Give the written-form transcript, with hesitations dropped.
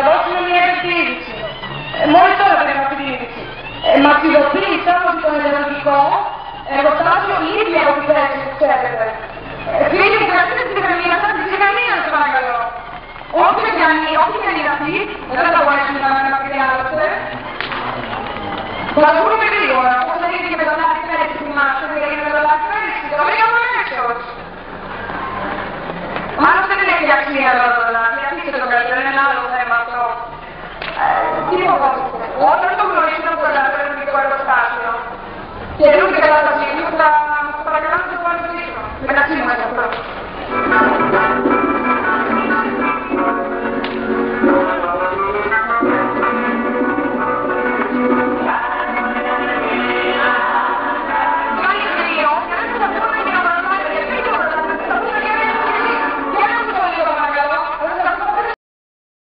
δώσουμε μια επιδίδυση. Μόλις τώρα δεν έχουμε επιδίδυση. Μας ειδοποίησαν ότι το ενεργητικό εργοστάσιο λείπει από τη θέση που ξέρετε. Φίλοι, κρατήστε την ηρεμία σας, τη ηρεμία σας παρακαλώ. Όποια και αν είναι αυτή, δεν θα μπορέσουμε να με μακριά άλλωστε. Θα το πούμε γρήγορα, όπως έγινε και με τον Άκη Πέρυσι, θυμάστε, δεν έγινε με τον Άκη Πέρυσι, το λέγαμε αμέσως. Μάλλον δεν έχει αξία εδώ τον Άκη, αφήστε το καλύτερο, είναι ένα άλλο θέμα αυτό. Τι φοβάστε, όταν το γνωρίσουν από το ελληνικό εργοστάσιο και δουν την κατάστασή του, θα μας παρακαλάμε να το παρακολουθήσουμε. Μεταξύ μας αυτό.